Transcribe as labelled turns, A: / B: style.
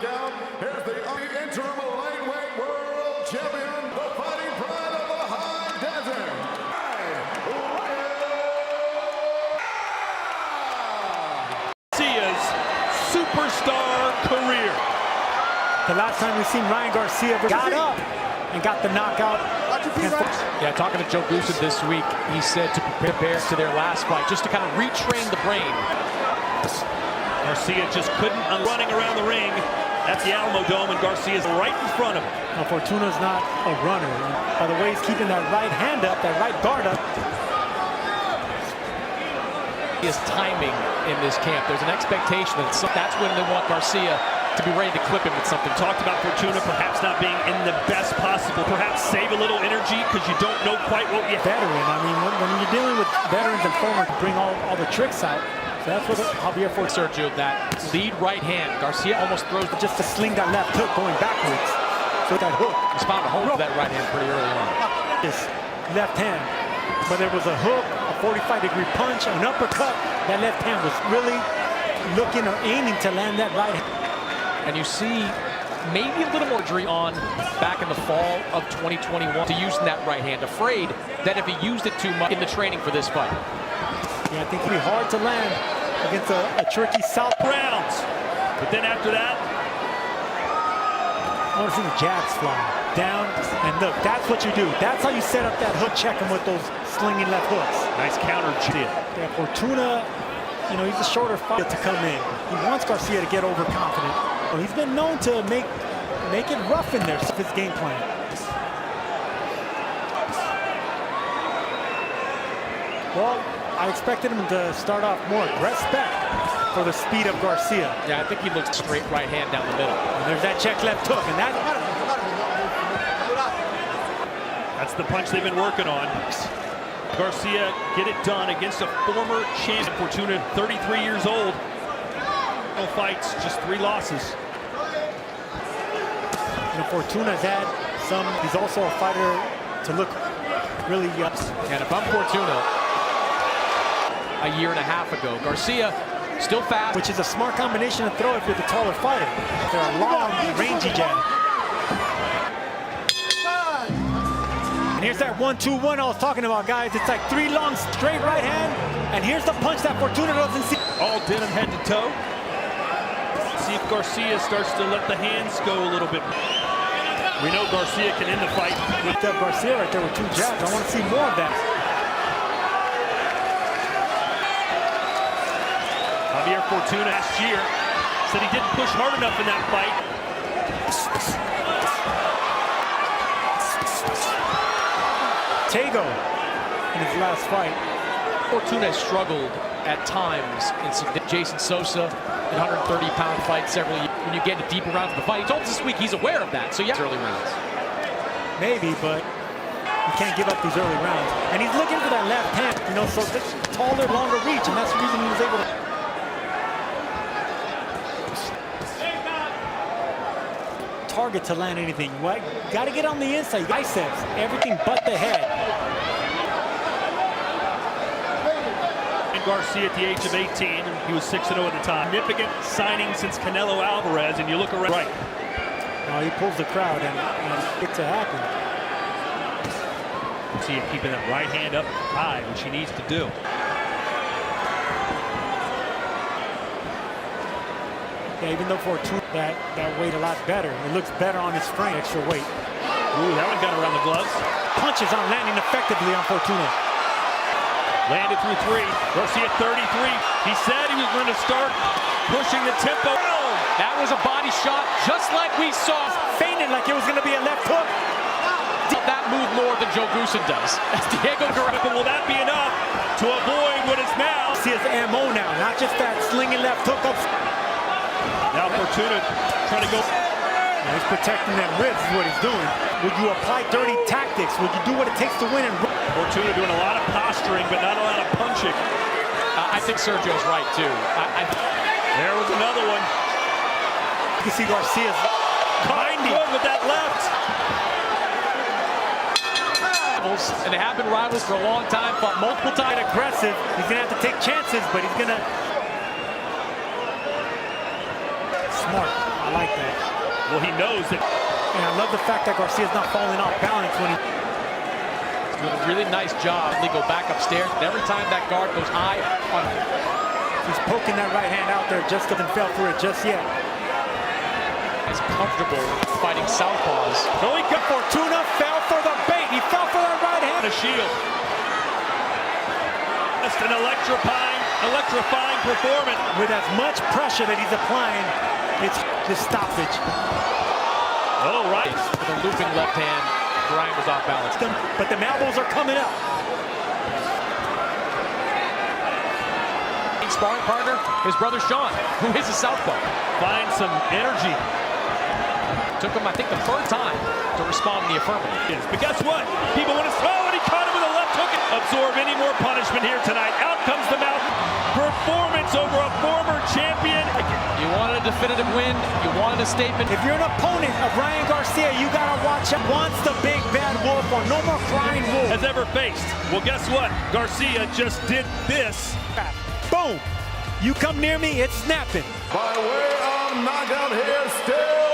A: knockout. Here's the interim lightweight world champion, the fighting pride of the high desert.
B: Garcia's superstar career.
C: The last time we've seen Ryan Garcia got up and got the knockout.
D: Yeah, talking to Joe Goosen this week, he said to prepare to their last fight, just to kind of retrain the brain.
B: Garcia just couldn't, running around the ring. That's the Alamo Dome, and Garcia's right in front of him.
C: Now, Fortuna's not a runner. By the way, he's keeping that right hand up, that right guard up.
D: His timing in this camp, there's an expectation that that's when they want Garcia to be ready to clip him with something.
B: Talked about Fortuna perhaps not being in the best possible, perhaps save a little energy because you don't know quite what you...
C: Veteran, I mean, when you're dealing with veterans and former, bring all the tricks out. So that's what Javier for
D: Sergio, that lead right hand. Garcia almost throws
C: just to sling that left hook going backwards. So that hook.
D: He's found a home for that right hand pretty early on.
C: This left hand, whether it was a hook, a 45-degree punch, an uppercut, that left hand was really looking or aiming to land that right hand.
D: And you see maybe a little more injury on back in the fall of 2021 to using that right hand, afraid that if he used it too much in the training for this fight.
C: Yeah, I think it'd be hard to land against a tricky south
B: rounds. But then after that,
C: I want to see the jabs fly down, and look, that's what you do. That's how you set up that hook, check him with those slinging left hooks.
B: Nice counter chip.
C: Yeah, Fortuna, you know, he's a shorter fighter to come in. He wants Garcia to get overconfident. Well, he's been known to make it rough in there. His game plan. Well, I expected him to start off more respect for the speed of Garcia.
D: Yeah, I think he looks straight right hand down the middle.
C: And there's that check left hook, and
B: that's the punch they've been working on. Garcia get it done against a former champion. Fortuna, 33 years old. No fights, just 3 losses.
C: You know, Fortuna's had some. He's also a fighter to look really up.
D: And if I'm Fortuna, a year and a half ago, Garcia still fast,
C: which is a smart combination to throw if you're the taller fighter. They're a long, rangy jab. And here's that 1-2-1 I was talking about, guys. It's like 3 long straight right hand, and here's the punch that Fortuna doesn't see.
B: All denim head to toe. See if Garcia starts to let the hands go a little bit. We know Garcia can end the fight.
C: With Garcia right there with 2 jabs. I want to see more of that.
B: Javier Fortuna last year said he didn't push hard enough in that fight.
C: Tego in his last fight.
D: Fortuna has struggled at times in Jason Sosa, in 130-pound fight several years. When you get into deeper rounds of the fight, he told us this week he's aware of that. So yeah, early rounds.
C: Maybe, but you can't give up these early rounds. And he's looking for that left hand, you know, so this taller, longer reach, and that's the reason he was able to. Target to land anything. You got to get on the inside. Biceps, everything but the head.
B: And Garcia at the age of 18, he was 6-0 at the time. Significant signing since Canelo Alvarez, and you look around. Right.
C: Now he pulls the crowd, and it's to happen.
B: See him keeping that right hand up high, which he needs to do.
C: Yeah, even though Fortuna that weighed a lot better, it looks better on his frame, extra weight.
B: Ooh, that one got around the gloves.
C: Punches aren't landing effectively on Fortuna.
B: Landed through 3. Garcia 33. He said he was going to start pushing the tempo.
D: That was a body shot, just like we saw.
C: Fainted like it was going to be a left hook.
D: That move more than Joe Goosen does. As Diego Guerrero.
B: Will that be enough to avoid what is now?
C: See his MO now, not just that slinging left hook up.
B: Now Fortuna trying to go.
C: Now he's protecting them ribs is what he's doing. Would you apply dirty tactics? Would you do what it takes to win?
B: Fortuna doing a lot of posturing, but not a lot of punching.
D: I think Sergio's right, too.
B: There was another one.
C: You can see Garcia's
B: binding with that left.
D: And they have been rivals for a long time, fought multiple times.
C: Aggressive. He's going to have to take chances, but he's going to... Smart. I like that.
B: Well, he knows that.
C: And I love the fact that Garcia's not falling off balance when he...
D: He's doing a really nice job. They go back upstairs, and every time that guard goes high on him.
C: He's poking that right hand out there, just doesn't fell for it just yet.
D: He's comfortable fighting southpaws.
B: No, he got
C: Fortuna fell for the bait. He fell for that right hand.
B: a shield. Just an electrifying performance.
C: With as much pressure that he's applying, it's the stoppage.
B: Oh, right.
D: With a looping left hand, Ryan was off balance.
C: But the elbows are coming up.
D: Sparring partner, his brother Sean, who is a southpaw.
B: Find some energy.
D: Took him, I think, the third time to respond in the affirmative.
B: Yes, but guess what? People want to throw, and he caught him with a left hook. Absorb any more punishment here tonight. Out comes the mouth. Performance over a former champion.
D: You wanted a definitive win. You wanted a statement.
C: If you're an opponent of Ryan Garcia, you gotta watch out. Wants the big bad wolf or no more crying wolf
B: Has ever faced. Well, guess what? Garcia just did this.
C: Boom! You come near me, it's snapping.
A: By way of knockout here, still